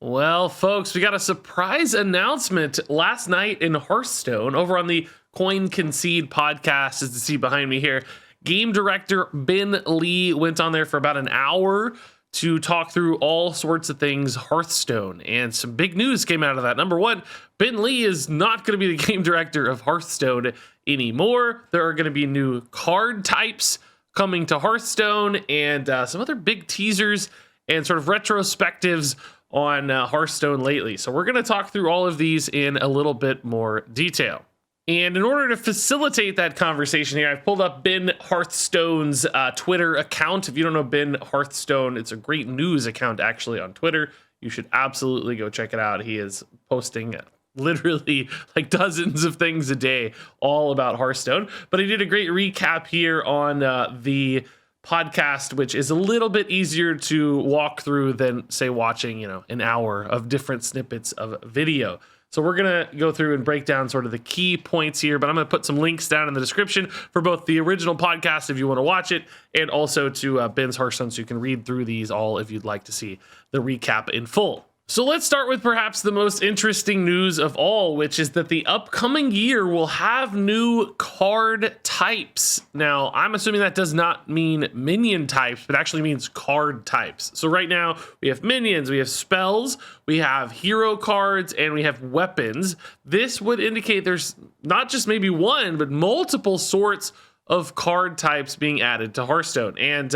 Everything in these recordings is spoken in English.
Well, folks, we got a surprise announcement last night in Hearthstone over on the Coin Concede podcast, as you see behind me here. Game director Ben Lee went on there for about an hour to talk through all sorts of things Hearthstone, and some big news came out of that. Number one, Ben Lee is not going to be the game director of Hearthstone anymore. There are going to be new card types coming to Hearthstone, and some other big teasers and sort of retrospectives on Hearthstone lately. So we're going to talk through all of these in a little bit more detail. And in order to facilitate that conversation here, I've pulled up Ben Hearthstone's Twitter account. If you don't know Ben Hearthstone, it's a great news account actually on Twitter. You should absolutely go check it out. He is posting literally like dozens of things a day all about Hearthstone. But he did a great recap here on the podcast, which is a little bit easier to walk through than, say, watching, an hour of different snippets of video. So we're going to go through and break down sort of the key points here, but I'm going to put some links down in the description for both the original podcast if you want to watch it, and also to Ben's Hearthstone, so you can read through these all if you'd like to see the recap in full. So let's start with perhaps the most interesting news of all, which is that the upcoming year will have new card types. Now, I'm assuming that does not mean minion types, but actually means card types. So right now we have minions, we have spells, we have hero cards, and we have weapons. This would indicate there's not just maybe one, but multiple sorts of card types being added to Hearthstone. And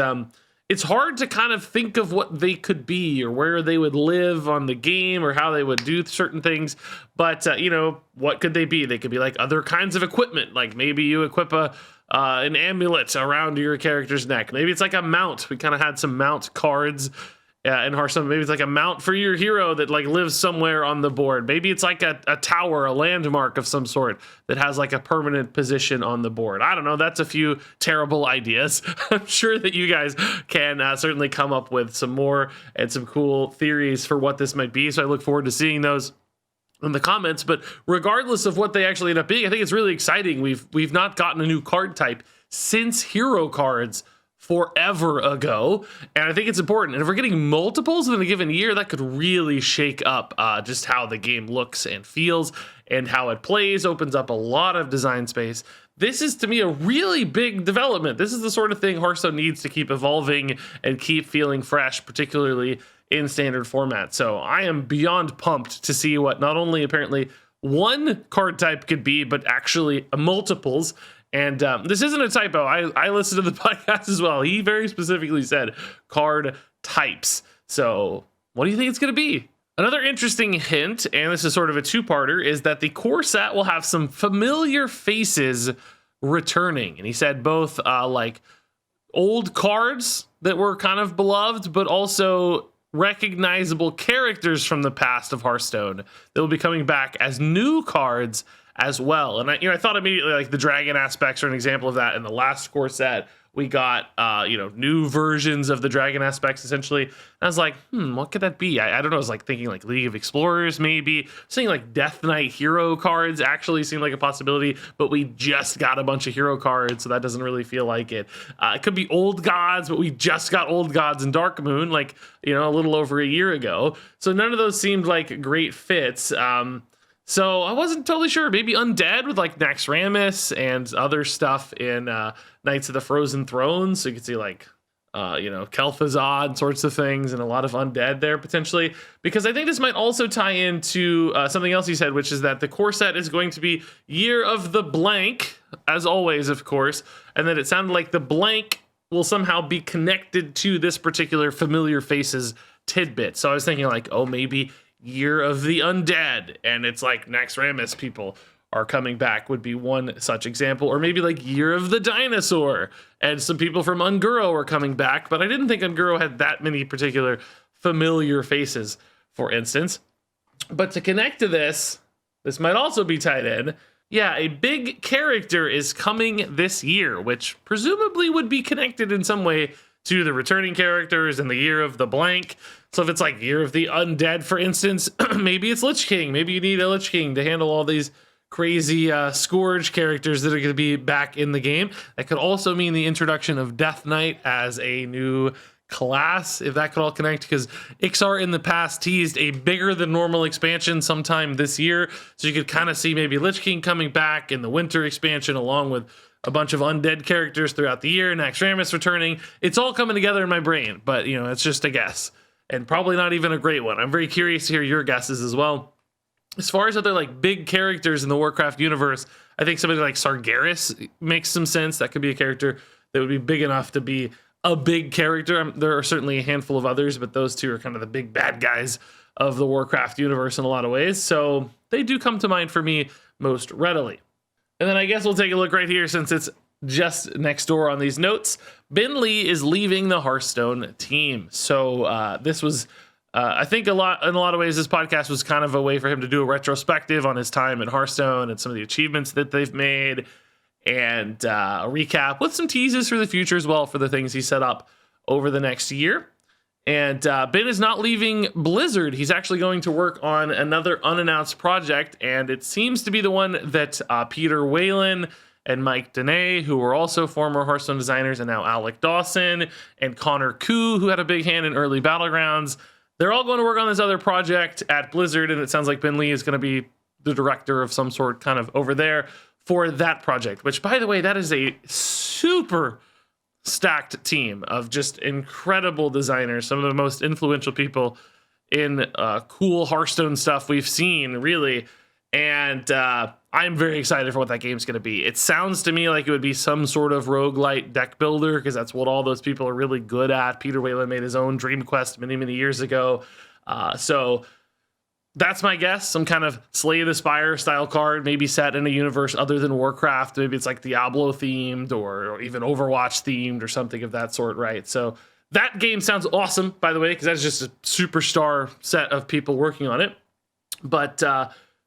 it's hard to kind of think of what they could be or where they would live on the game or how they would do certain things. But, what could they be? They could be like other kinds of equipment. Like maybe you equip an amulet around your character's neck. Maybe it's like a mount. We kind of had some mount cards in Hearthstone. Maybe it's like a mount for your hero that like lives somewhere on the board. Maybe it's like a tower, a landmark of some sort that has like a permanent position on the board. I don't know. That's a few terrible ideas. I'm sure that you guys can certainly come up with some more and some cool theories for what this might be. So I look forward to seeing those in the comments. But regardless of what they actually end up being, I think it's really exciting. We've not gotten a new card type since hero cards forever ago, and I think it's important. And if we're getting multiples in a given year, that could really shake up just how the game looks and feels and how it plays. Opens up a lot of design space. This is, to me, a really big development. This is the sort of thing Hearthstone needs to keep evolving and keep feeling fresh, particularly in standard format. So I am beyond pumped to see what not only apparently one card type could be, but actually multiples. And this isn't a typo. I listened to the podcast as well. He very specifically said card types. So what do you think it's going to be? Another interesting hint, and this is sort of a two-parter, is that the core set will have some familiar faces returning. And he said both like old cards that were kind of beloved, but also recognizable characters from the past of Hearthstone that will be coming back as new cards as well. And I thought immediately like the dragon aspects are an example of that. In the last core set, we got new versions of the dragon aspects essentially. And I was like, what could that be? I don't know. I was like thinking like League of Explorers, maybe seeing like Death Knight hero cards actually seemed like a possibility, but we just got a bunch of hero cards, so that doesn't really feel like it. It could be old gods, but we just got old gods in Dark Moon, like, a little over a year ago. So none of those seemed like great fits. So I wasn't totally sure. Maybe undead with like Naxxramas and other stuff in Knights of the Frozen Throne. So you could see like, Kel'Thuzad and sorts of things, and a lot of undead there potentially. Because I think this might also tie into something else you said, which is that the core set is going to be Year of the Blank, as always, of course. And that it sounded like the blank will somehow be connected to this particular familiar faces tidbit. So I was thinking like, oh, maybe Year of the Undead, and it's like Naxxramas people are coming back would be one such example. Or maybe like Year of the Dinosaur, and some people from Unguro are coming back, but I didn't think Unguro had that many particular familiar faces, for instance. But to connect to this might also be tied in. Yeah, a big character is coming this year, which presumably would be connected in some way to the returning characters and the Year of the Blank. So if it's like Year of the Undead, for instance, maybe it's Lich King. Maybe you need a Lich King to handle all these crazy Scourge characters that are going to be back in the game. That could also mean the introduction of Death Knight as a new class, if that could all connect, because Ixar in the past teased a bigger than normal expansion sometime this year. So you could kind of see maybe Lich King coming back in the winter expansion along with a bunch of undead characters throughout the year, Naxxramas returning. It's all coming together in my brain, but you know, it's just a guess and probably not even a great one. I'm very curious to hear your guesses as well. As far as other like big characters in the Warcraft universe, I think somebody like Sargeras makes some sense. That could be a character that would be big enough to be a big character. There are certainly a handful of others, but those two are kind of the big bad guys of the Warcraft universe in a lot of ways. So they do come to mind for me most readily. And then I guess we'll take a look right here since it's just next door on these notes. Ben Lee is leaving the Hearthstone team. So this was, I think in a lot of ways, this podcast was kind of a way for him to do a retrospective on his time at Hearthstone and some of the achievements that they've made, and a recap with some teases for the future as well for the things he set up over the next year. And Ben is not leaving Blizzard. He's actually going to work on another unannounced project, and it seems to be the one that Peter Whalen and Mike Dene, who were also former Hearthstone designers, and now Alec Dawson and Connor Koo, who had a big hand in early Battlegrounds. They're all going to work on this other project at Blizzard, and it sounds like Ben Lee is going to be the director of some sort kind of over there for that project, which, by the way, that is a super stacked team of just incredible designers, some of the most influential people in cool Hearthstone stuff we've seen, really. And I'm very excited for what that game's going to be. It sounds to me like it would be some sort of roguelite deck builder, because that's what all those people are really good at. Peter Whalen made his own Dream Quest many, many years ago. So that's my guess. Some kind of Slay the Spire style card, maybe set in a universe other than Warcraft. Maybe it's like Diablo themed or even Overwatch themed or something of that sort, right? So that game sounds awesome, by the way, because that's just a superstar set of people working on it. But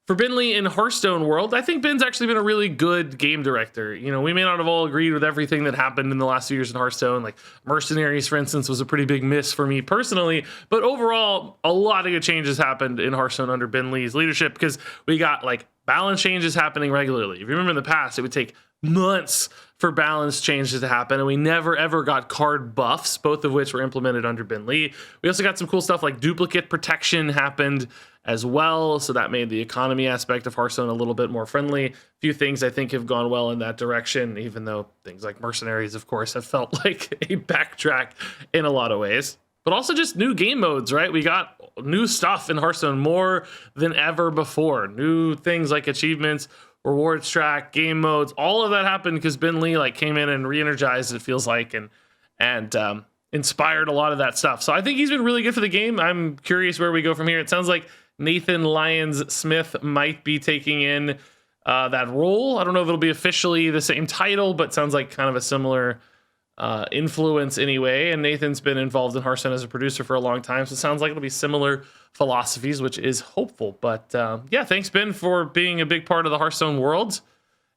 for Ben Lee in Hearthstone world, I think Ben's actually been a really good game director. You know, we may not have all agreed with everything that happened in the last few years in Hearthstone. Like Mercenaries, for instance, was a pretty big miss for me personally. But overall, a lot of good changes happened in Hearthstone under Ben Lee's leadership, because we got like balance changes happening regularly. If you remember in the past, it would take months for balance changes to happen, and we never ever got card buffs, both of which were implemented under Ben Lee. We also got some cool stuff like duplicate protection happened as well, so that made the economy aspect of Hearthstone a little bit more friendly. A few things I think have gone well in that direction, even though things like Mercenaries, of course, have felt like a backtrack in a lot of ways. But also just new game modes, right? We got new stuff in Hearthstone more than ever before. New things like achievements, rewards track, game modes, all of that happened because Ben Lee like came in and re-energized, it feels like, and inspired a lot of that stuff. So I think he's been really good for the game. I'm curious where we go from here. It sounds like Nathan Lyons Smith might be taking in that role. I don't know if it'll be officially the same title, but sounds like kind of a similar influence anyway. And Nathan's been involved in Hearthstone as a producer for a long time, so it sounds like it'll be similar philosophies, which is hopeful. But yeah, thanks Ben for being a big part of the Hearthstone world,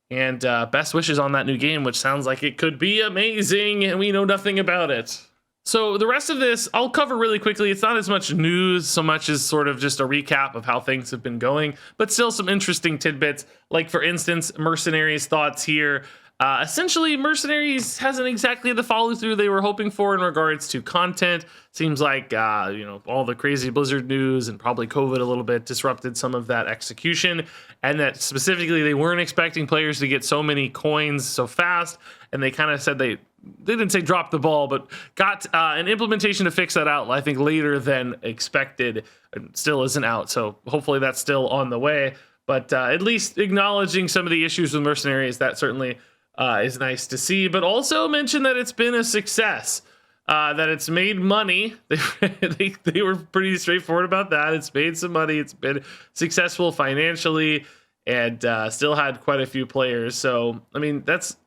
and best wishes on that new game, which sounds like it could be amazing, and we know nothing about it. So the rest of this I'll cover really quickly. It's not as much news so much as sort of just a recap of how things have been going, but still some interesting tidbits, like for instance Mercenaries Thoughts here. Essentially, Mercenaries hasn't exactly the follow-through they were hoping for in regards to content. Seems like, all the crazy Blizzard news and probably COVID a little bit disrupted some of that execution, and that specifically they weren't expecting players to get so many coins so fast, and they kind of said they didn't say drop the ball, but got an implementation to fix that out, I think, later than expected. It still isn't out, so hopefully that's still on the way. But at least acknowledging some of the issues with Mercenaries, that certainly is nice to see, but also mention that it's been a success, that it's made money. They were pretty straightforward about that. It's made some money. It's been successful financially, and still had quite a few players. So, I mean, that's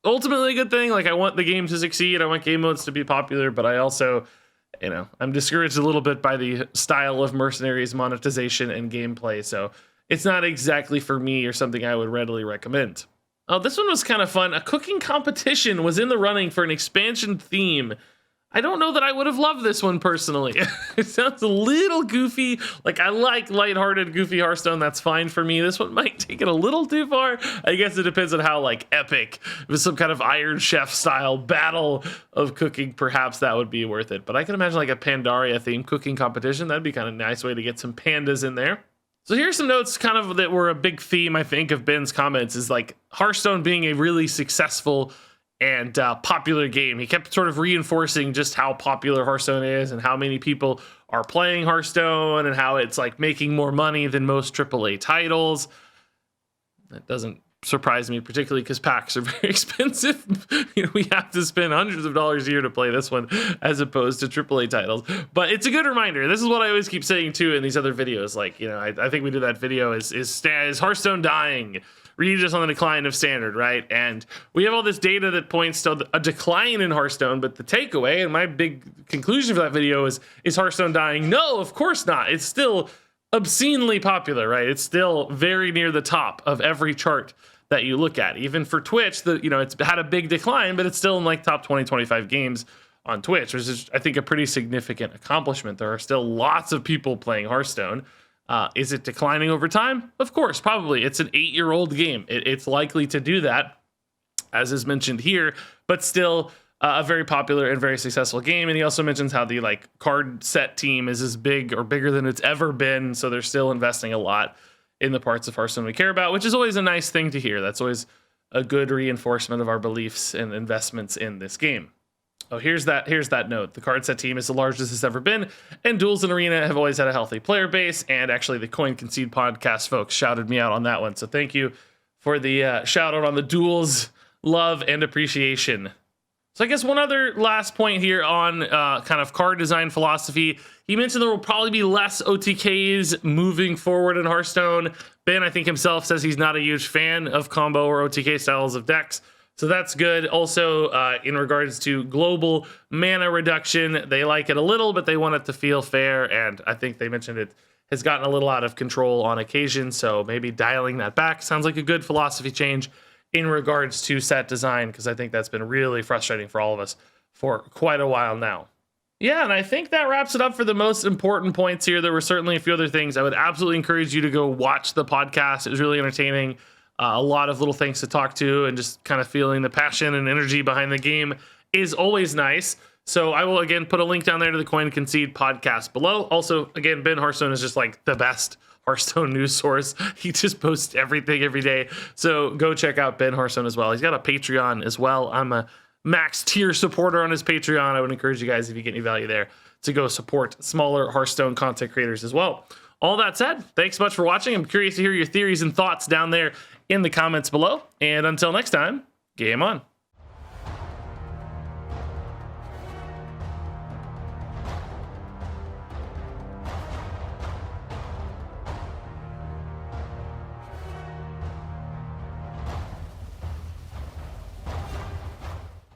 ultimately a good thing. Like, I want the game to succeed. I want game modes to be popular, but I also, I'm discouraged a little bit by the style of Mercenaries monetization and gameplay. So it's not exactly for me or something I would readily recommend. Oh, this one was kind of fun. A cooking competition was in the running for an expansion theme I don't know that I would have loved this one personally. It sounds a little goofy. Like, I like lighthearted, goofy Hearthstone. That's fine for me. This one might take it a little too far. I guess it depends on how, like, epic. If it was some kind of Iron Chef style battle of cooking, perhaps that would be worth it. But I can imagine like a Pandaria themed cooking competition. That'd be kind of a nice way to get some pandas in there. So here's some notes kind of that were a big theme, I think, of Ben's comments, is like Hearthstone being a really successful and popular game. He kept sort of reinforcing just how popular Hearthstone is and how many people are playing Hearthstone and how it's like making more money than most AAA titles. That doesn't surprise me, particularly because packs are very expensive. We have to spend hundreds of dollars a year to play this one as opposed to AAA titles. But it's a good reminder. This is what I always keep saying too in these other videos. Like, I think we did that video is Hearthstone dying? Regis on the decline of standard, right? And we have all this data that points to a decline in Hearthstone, but the takeaway and my big conclusion for that video is Hearthstone dying? No, of course not. It's still obscenely popular, right? It's still very near the top of every chart that you look at. Even for Twitch, it's had a big decline, but it's still in like top 20, 25 games on Twitch, which is, I think, a pretty significant accomplishment. There are still lots of people playing Hearthstone. Is it declining over time? Of course, probably. It's an 8-year-old game. It's likely to do that, as is mentioned here, but still a very popular and very successful game. And he also mentions how the card set team is as big or bigger than it's ever been. So they're still investing a lot in the parts of Hearthstone we care about, which is always a nice thing to hear. That's always a good reinforcement of our beliefs and investments in this game. Oh, here's that note. The card set team is the largest it's ever been, and Duels and Arena have always had a healthy player base. And actually, the Coin Concede podcast folks shouted me out on that one. So thank you for the shout out on the Duels love and appreciation. So I guess one other last point here on kind of card design philosophy. He mentioned there will probably be less OTKs moving forward in Hearthstone. Ben, I think himself, says he's not a huge fan of combo or OTK styles of decks. So that's good. Also, in regards to global mana reduction, they like it a little, but they want it to feel fair. And I think they mentioned it has gotten a little out of control on occasion. So maybe dialing that back sounds like a good philosophy change in regards to set design, because I think that's been really frustrating for all of us for quite a while now. Yeah, and I think that wraps it up for the most important points here. There were certainly a few other things. I would absolutely encourage you to go watch the podcast. It was really entertaining. A lot of little things to talk to, and just kind of feeling the passion and energy behind the game is always nice. So I will, again, put a link down there to the Coin Concede podcast below. Also, again, Ben Hearthstone is just like the best Hearthstone news source. He just posts everything every day. So go check out Ben Hearthstone as well. He's got a Patreon as well. I'm a max tier supporter on his Patreon. I would encourage you guys, if you get any value there, to go support smaller Hearthstone content creators as well. All that said, thanks so much for watching. I'm curious to hear your theories and thoughts down there in the comments below. And until next time, game on.